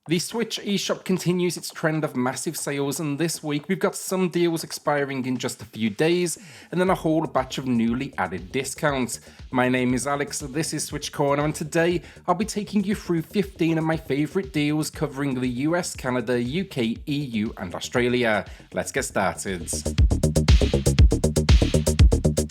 The Switch eShop continues its trend of massive sales, and this week we've got some deals expiring in just a few days, and then a whole batch of newly added discounts. My name is Alex, this is SwitchCorner, and today I'll be taking you through 15 of my favourite deals covering the US, Canada, UK, EU and Australia. Let's get started.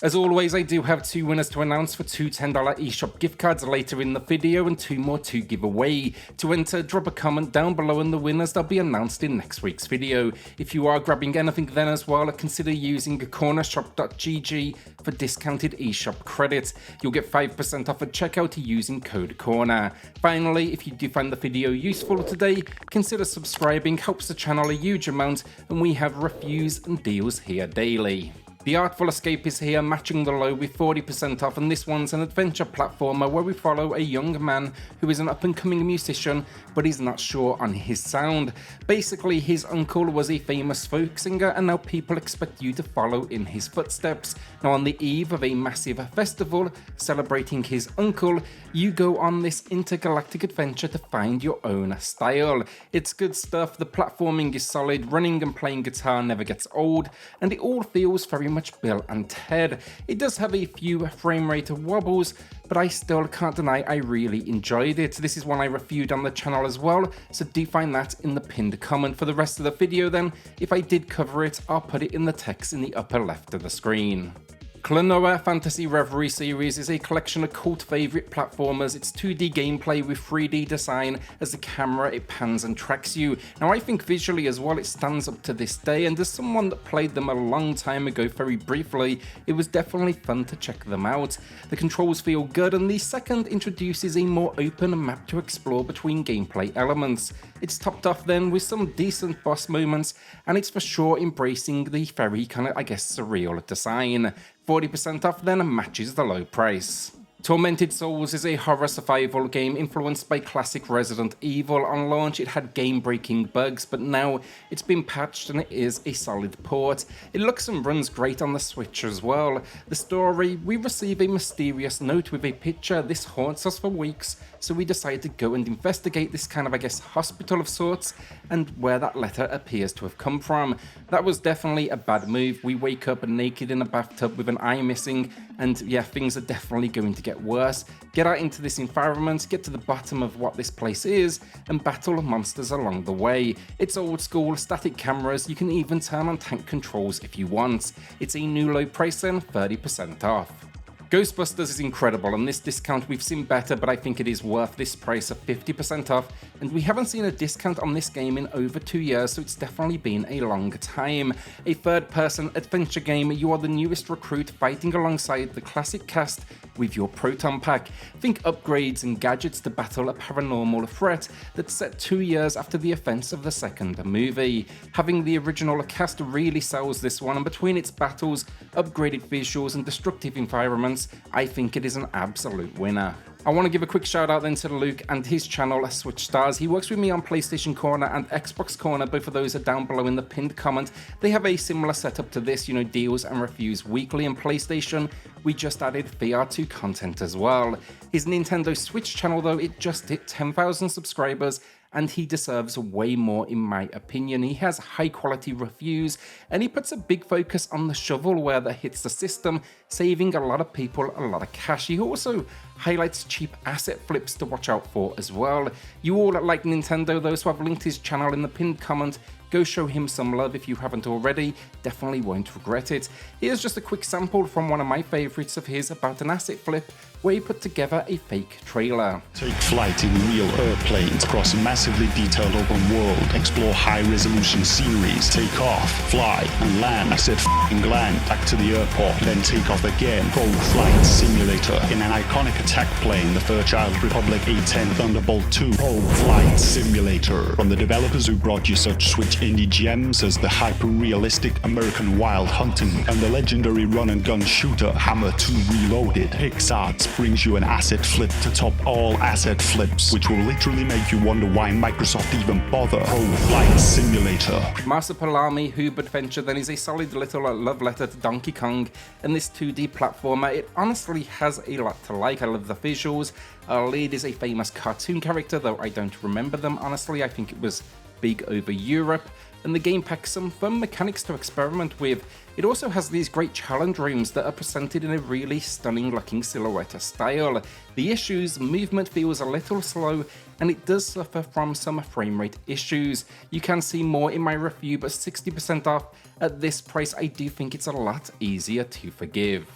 As always, I do have two winners to announce for two $10 eShop gift cards later in the video and two more to give away. To enter, drop a comment down below and the winners they'll be announced in next week's video. If you are grabbing anything then as well, consider using cornershop.gg for discounted eShop credit. You'll get 5% off at checkout using code CORNER. Finally, if you do find the video useful today, consider subscribing, helps the channel a huge amount, and we have reviews and deals here daily. The Artful Escape is here, matching the low with 40% off, and this one's an adventure platformer where we follow a young man who is an up-and-coming musician, but he's not sure on his sound. Basically, his uncle was a famous folk singer, and now people expect you to follow in his footsteps. Now, on the eve of a massive festival celebrating his uncle, you go on this intergalactic adventure to find your own style. It's good stuff, the platforming is solid, running and playing guitar never gets old, and it all feels very much Bill and Ted. It does have a few frame rate wobbles, but I still can't deny I really enjoyed it. This is one I reviewed on the channel as well, so do find that in the pinned comment. For the rest of the video then, if I did cover it, I'll put it in the text in the upper left of the screen. Klonoa Phantasy Reverie series is a collection of cult favourite platformers. It's 2D gameplay with 3D design as the camera it pans and tracks you. Now I think visually as well it stands up to this day, and as someone that played them a long time ago very briefly, it was definitely fun to check them out. The controls feel good, and the second introduces a more open map to explore between gameplay elements. It's topped off then with some decent boss moments, and it's for sure embracing the very kind of, I guess, surreal design. 40% off then matches the low price. Tormented Souls is a horror survival game influenced by classic Resident Evil. On launch it had game-breaking bugs, but now it's been patched and it is a solid port. It looks and runs great on the Switch as well. The story, we receive a mysterious note with a picture. This haunts us for weeks, so we decide to go and investigate this kind of, I guess, hospital of sorts, and where that letter appears to have come from. That was definitely a bad move. We wake up naked in a bathtub with an eye missing, and yeah, things are definitely going to get worse. Get out into this environment, get to the bottom of what this place is, and battle monsters along the way. It's old school, static cameras, you can even turn on tank controls if you want. It's a new low price then, 30% off. Ghostbusters is incredible, and this discount we've seen better, but I think it is worth this price of 50% off, and we haven't seen a discount on this game in over 2 years, so it's definitely been a long time. A third-person adventure game, you are the newest recruit fighting alongside the classic cast with your proton pack. Think upgrades and gadgets to battle a paranormal threat that's set 2 years after the events of the second movie. Having the original cast really sells this one, and between its battles, upgraded visuals and destructive environments, I think it is an absolute winner. I want to give a quick shout out then to Luke and his channel Switchstars. He works with me on PlayStation Corner and Xbox Corner. Both of those are down below in the pinned comment. They have a similar setup to this, deals and reviews weekly. On PlayStation, we just added VR2 content as well. His Nintendo Switch channel though, it just hit 10,000 subscribers, and he deserves way more in my opinion. He has high quality reviews, and he puts a big focus on the shovelware that hits the system, saving a lot of people a lot of cash. He also highlights cheap asset flips to watch out for as well. You all like Nintendo though, so I've linked his channel in the pinned comment. Go show him some love if you haven't already, definitely won't regret it. Here's just a quick sample from one of my favourites of his about an asset flip where he put together a fake trailer. Take flight in real airplanes across a massively detailed open world, explore high-resolution sceneries, take off, fly, and land. I said f***ing land, back to the airport, then take off again. Pro Flight Simulator. In an iconic attack plane, the Fairchild Republic A-10 Thunderbolt II. Pro Flight Simulator. From the developers who brought you such Switch indie gems as the hyper-realistic American Wild Hunting and the legendary run-and-gun shooter Hammer 2 Reloaded, PixArt brings you an asset flip to top all asset flips, which will literally make you wonder why Microsoft even bother. Pro Flight Simulator. Marsupilami Hoobadventure then is a solid little love letter to Donkey Kong, and this 2D platformer, it honestly has a lot to like. I love the visuals, Our lead is a famous cartoon character, though I don't remember them honestly, I think it was big over Europe, and the game packs some fun mechanics to experiment with. It also has these great challenge rooms that are presented in a really stunning looking silhouette style. The issues, movement feels a little slow, and it does suffer from some frame rate issues. You can see more in my review, but 60% off at this price, I do think it's a lot easier to forgive.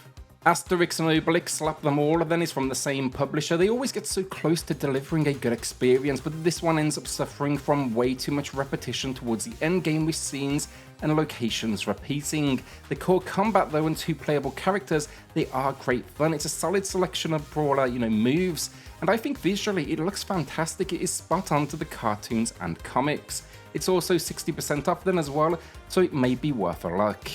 Asterix and Obelix, slap them all, then is from the same publisher. They always get so close to delivering a good experience, but this one ends up suffering from way too much repetition towards the end game, with scenes and locations repeating. The core combat though and 2 playable characters, they are great fun. It's a solid selection of brawler, moves, and I think visually it looks fantastic. It is spot on to the cartoons and comics. It's also 60% off then as well, so it may be worth a look.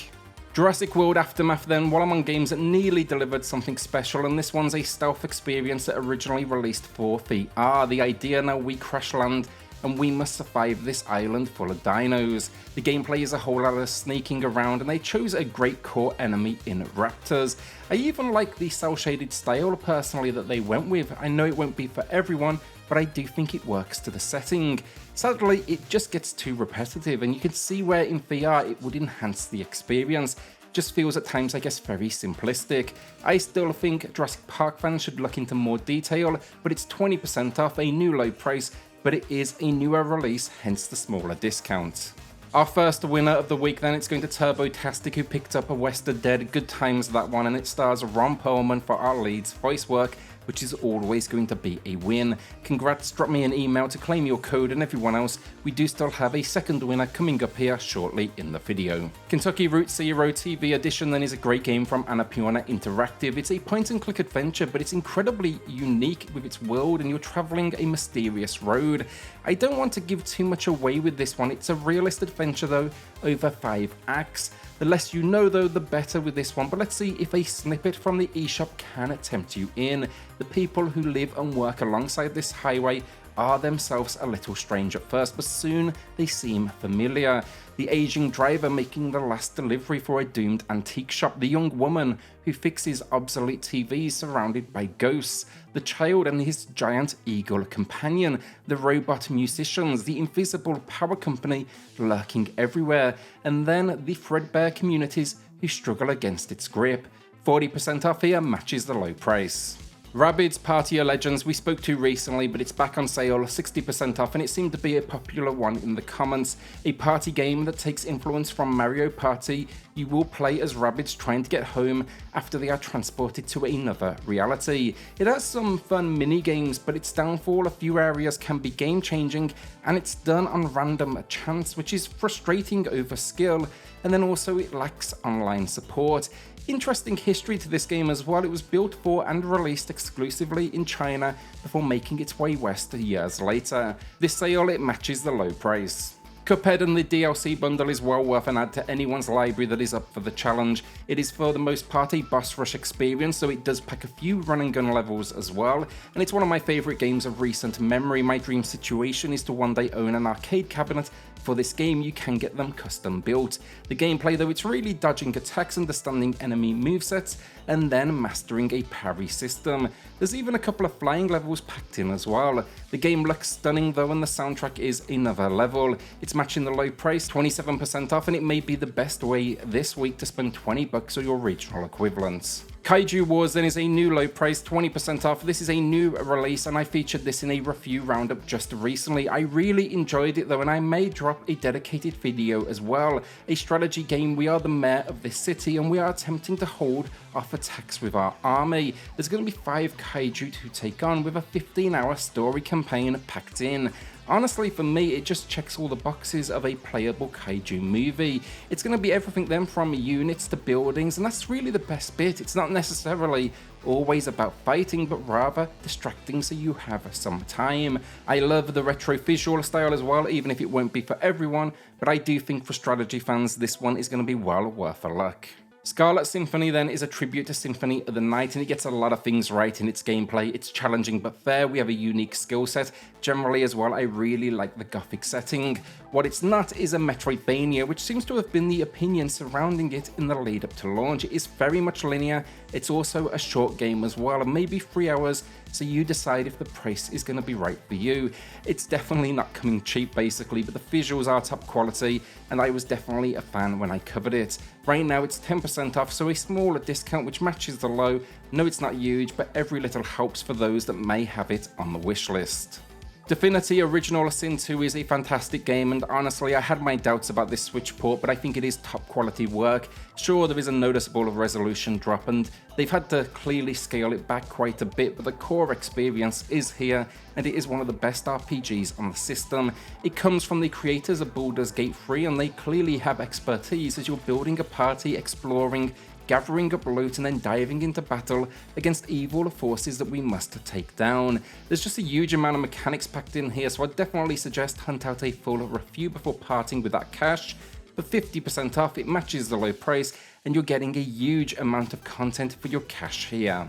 Jurassic World Aftermath then, while I'm on games that nearly delivered something special, and this one's a stealth experience that originally released for VR. The idea now, we crash land and we must survive this island full of dinos. The gameplay is a whole lot of sneaking around, and they chose a great core enemy in raptors. I even like the cel-shaded style personally that they went with. I know it won't be for everyone, but I do think it works to the setting. Sadly, it just gets too repetitive, and you can see where in VR it would enhance the experience. Just feels at times, I guess, very simplistic. I still think Jurassic Park fans should look into more detail, but it's 20% off, a new low price, but it is a newer release, hence the smaller discount. Our first winner of the week then, it's going to Turbotastic, who picked up a West of Dead. Good times, that one, and it stars Ron Perlman for our lead's voice work, which is always going to be a win. Congrats, drop me an email to claim your code, and everyone else, we do still have a second winner coming up here shortly in the video. Kentucky Route Zero TV Edition then is a great game from Annapurna Interactive. It's a point-and-click adventure, but it's incredibly unique with its world, and you're traveling a mysterious road. I don't want to give too much away with this one. It's a realist adventure though, over 5 acts. The less you know though, the better with this one, but let's see if a snippet from the eShop can tempt you in. The people who live and work alongside this highway are themselves a little strange at first, but soon they seem familiar. The aging driver making the last delivery for a doomed antique shop, the young woman who fixes obsolete TVs surrounded by ghosts, the child and his giant eagle companion, the robot musicians, the invisible power company lurking everywhere, and then the threadbare communities who struggle against its grip. 40% off here matches the low price. Rabbids Party of Legends we spoke to recently, but it's back on sale, 60% off, and it seemed to be a popular one in the comments. A party game that takes influence from Mario Party. You will play as Rabbids trying to get home after they are transported to another reality. It has some fun mini games, but its downfall, a few areas can be game changing, and it's done on random chance, which is frustrating over skill, and then also it lacks online support. Interesting history to this game as well. It was built for and released exclusively in China before making its way west years later. This sale, it matches the low price. Cuphead and the DLC bundle is well worth an add to anyone's library that is up for the challenge. It is for the most part a boss rush experience, so it does pack a few run and gun levels as well, and it's one of my favourite games of recent memory. My dream situation is to one day own an arcade cabinet. For this game, you can get them custom built. The gameplay though, it's really dodging attacks, understanding enemy movesets, and then mastering a parry system. There's even a couple of flying levels packed in as well. The game looks stunning though, and the soundtrack is another level. It's matching the low price, 27% off, and it may be the best way this week to spend $20 or your regional equivalents. Kaiju Wars then is a new low price, 20% off. This is a new release, and I featured this in a review roundup just recently. I really enjoyed it though, and I may drop a dedicated video as well. A strategy game, we are the mayor of this city and we are attempting to hold off attacks with our army. There's going to be 5 kaiju to take on with a 15-hour story campaign packed in. Honestly, for me, it just checks all the boxes of a playable kaiju movie. It's going to be everything then from units to buildings, and that's really the best bit. It's not necessarily always about fighting, but rather distracting so you have some time. I love the retro visual style as well, even if it won't be for everyone, but I do think for strategy fans, this one is going to be well worth a look. Scarlet Symphony then is a tribute to Symphony of the Night, and it gets a lot of things right in its gameplay. It's challenging but fair, we have a unique skill set, Generally as well, I really like the gothic setting. What it's not is a Metroidvania, which seems to have been the opinion surrounding it in the lead up to launch. It is very much linear, it's also a short game as well, maybe 3 hours, so you decide if the price is going to be right for you. It's definitely not coming cheap basically, but the visuals are top quality, and I was definitely a fan when I covered it. Right now it's 10% off, so a smaller discount which matches the low. No, it's not huge, but every little helps for those that may have it on the wish list. Divinity Original Sin 2 is a fantastic game, and honestly I had my doubts about this Switch port, but I think it is top quality work. Sure, there is a noticeable resolution drop and they've had to clearly scale it back quite a bit, but the core experience is here and it is one of the best RPGs on the system. It comes from the creators of Baldur's Gate 3 and they clearly have expertise as you're building a party, exploring, gathering up loot and then diving into battle against evil forces that we must take down. There's just a huge amount of mechanics packed in here, so I definitely suggest hunt out a full review before parting with that cash. For 50% off, it matches the low price and you're getting a huge amount of content for your cash here.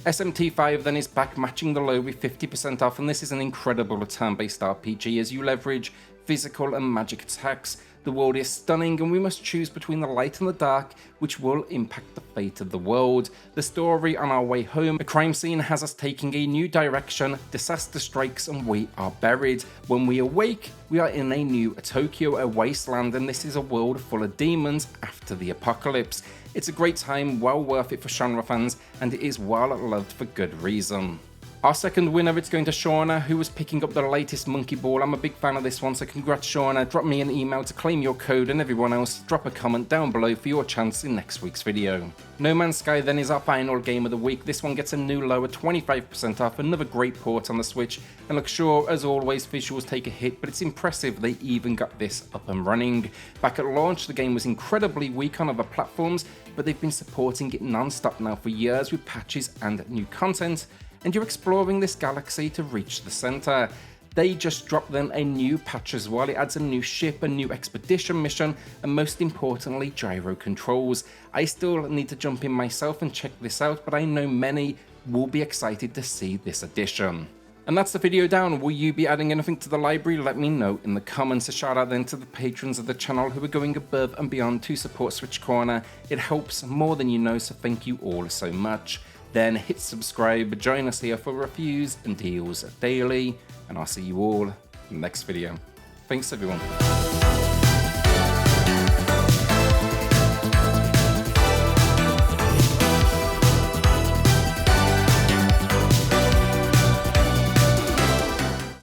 SMT5 then is back matching the low with 50% off, and this is an incredible turn-based RPG as you leverage physical and magic attacks. The world is stunning and we must choose between the light and the dark, which will impact the fate of the world. The story on our way home, a crime scene has us taking a new direction, disaster strikes and we are buried. When we awake, we are in a new Tokyo, a wasteland, and this is a world full of demons after the apocalypse. It's a great time, well worth it for genre fans, and it is well loved for good reason. Our second winner, it's going to Shauna, who was picking up the latest Monkey Ball. I'm a big fan of this one, so congrats Shauna. Drop me an email to claim your code, and everyone else, drop a comment down below for your chance in next week's video. No Man's Sky then is our final game of the week. This one gets a new low at 25% off, another great port on the Switch. And look, sure, as always, visuals take a hit, but it's impressive they even got this up and running. Back at launch, the game was incredibly weak on other platforms, but they've been supporting it non-stop now for years with patches and new content. And you're exploring this galaxy to reach the center. They just dropped then a new patch as well. It adds a new ship, a new expedition mission, and most importantly, gyro controls. I still need to jump in myself and check this out, but I know many will be excited to see this addition. And that's the video down. Will you be adding anything to the library? Let me know in the comments. A shout out then to the patrons of the channel who are going above and beyond to support SwitchCorner. It helps more than you know, so thank you all so much. Then hit subscribe, join us here for reviews and deals daily, and I'll see you all in the next video. Thanks everyone.